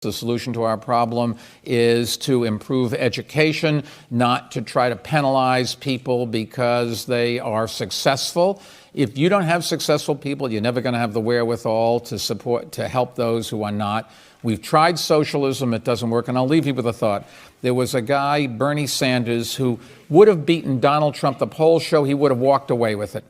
The solution to our problem is to improve education, not to try to penalize people because they are successful. If you don't have successful people, you're never going to have the wherewithal to help those who are not. We've tried socialism, it doesn't work. And I'll leave you with a thought. There was a guy, Bernie Sanders, who would have beaten Donald Trump. The polls show he would have walked away with it.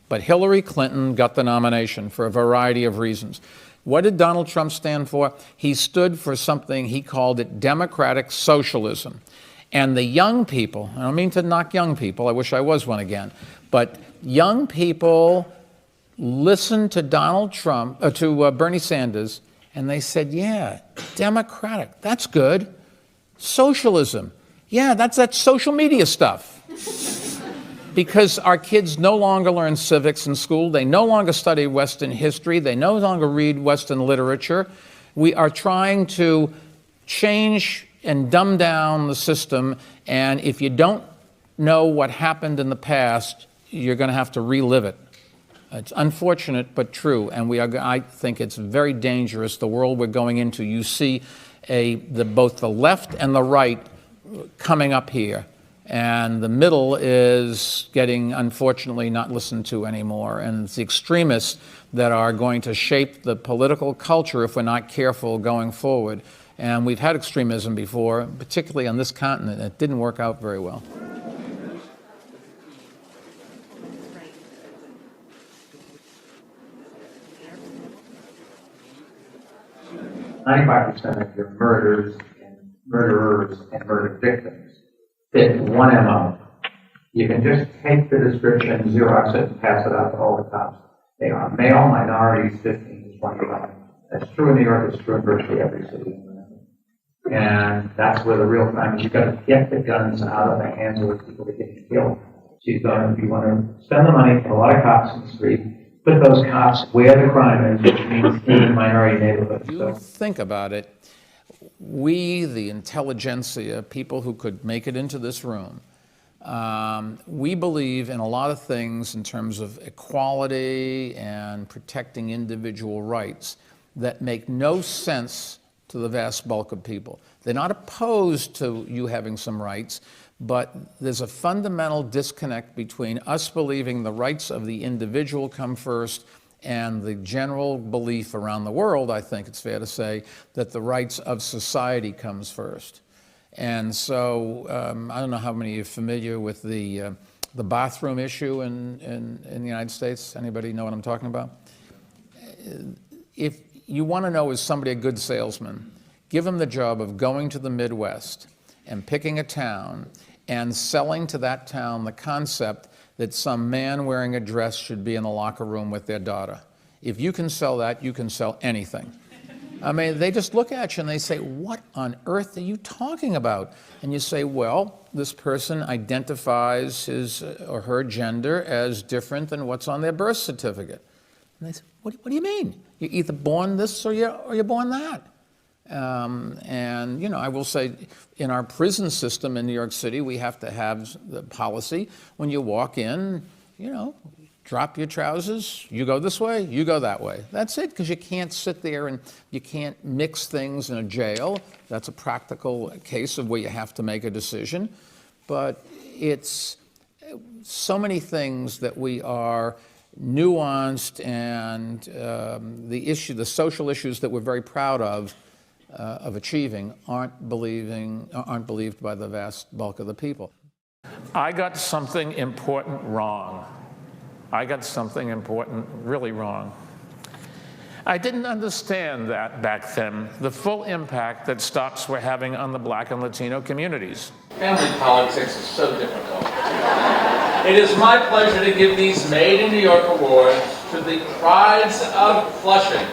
But Hillary Clinton got the nomination for a variety of reasons. What did Donald Trump stand for? He stood for something, he called it democratic socialism. And the young people, I don't mean to knock young people, I wish I was one again, but young people listened to Donald Trump, to Bernie Sanders, and they said, yeah, democratic, that's good. Socialism, yeah, that's that social media stuff. Because our kids no longer learn civics in school, they no longer study Western history, they no longer read Western literature. We are trying to change and dumb down the system, and if you don't know what happened in the past, you're going to have to relive it. It's unfortunate, but true, and I think it's very dangerous, the world we're going into. You see both the left and the right coming up here. And the middle is getting, unfortunately, not listened to anymore. And it's the extremists that are going to shape the political culture if we're not careful going forward. And we've had extremism before, particularly on this continent. It didn't work out very well. 95% of your murderers and murder victims fit one MO. You can just take the description, Xerox it, and pass it out to all the cops. They are male, minorities, 15 to 25. That's true in New York, it's true in virtually every city. And that's where the real crime is. You've got to get the guns out of the hands of the people that get killed. So you want to spend the money for a lot of cops in the street, put those cops where the crime is, which means in minority neighborhoods. You think about it. We, the intelligentsia, people who could make it into this room, we believe in a lot of things in terms of equality and protecting individual rights that make no sense to the vast bulk of people. They're not opposed to you having some rights, but there's a fundamental disconnect between us believing the rights of the individual come first and the general belief around the world, I think it's fair to say, that the rights of society comes first. And so I don't know how many are familiar with the bathroom issue in the United States. Anybody know what I'm talking about? If you want to know, is somebody a good salesman, give them the job of going to the Midwest and picking a town and selling to that town the concept that some man wearing a dress should be in the locker room with their daughter. If you can sell that, you can sell anything. I mean, they just look at you and they say, what on earth are you talking about? And you say, well, this person identifies his or her gender as different than what's on their birth certificate. And they say, what do you mean? You're either born this or you're born that. And, you know, I will say in our prison system in New York City, we have to have the policy when you walk in, you know, drop your trousers, you go this way, you go that way. That's it, because you can't sit there and you can't mix things in a jail. That's a practical case of where you have to make a decision. But it's so many things that we are nuanced, and the social issues that we're very proud of achieving aren't believed by the vast bulk of the people. I got something important wrong. I got something important really wrong. I didn't understand that back then, the full impact that stops were having on the Black and Latino communities. Family politics is so difficult. It is my pleasure to give these Made in New York awards to the Prides of Flushing.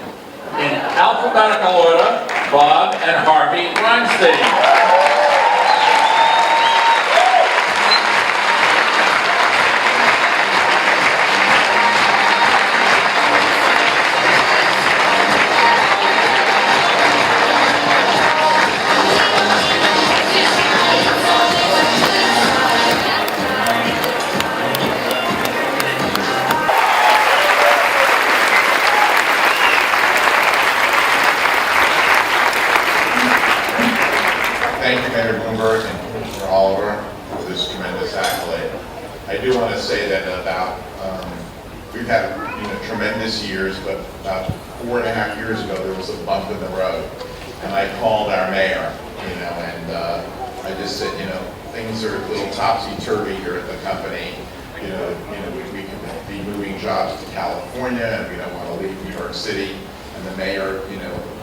In alphabetical order, Bob and Harvey Weinstein. thank you, Mayor Bloomberg and Commissioner Oliver, for this tremendous accolade. I do want to say that we've had tremendous years, but about 4.5 years ago there was a bump in the road, and I called our mayor, and I just said, things are a little topsy-turvy here at the company. We could be moving jobs to California, and we don't want to leave New York City. And the mayor,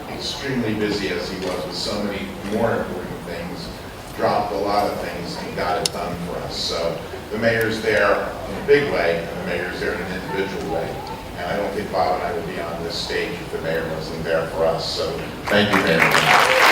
extremely busy as he was with so many more important things, dropped a lot of things and got it done for us. So the mayor's there in a big way, and the mayor's there in an individual way. And I don't think Bob and I would be on this stage if the mayor wasn't there for us. So thank you, Mayor.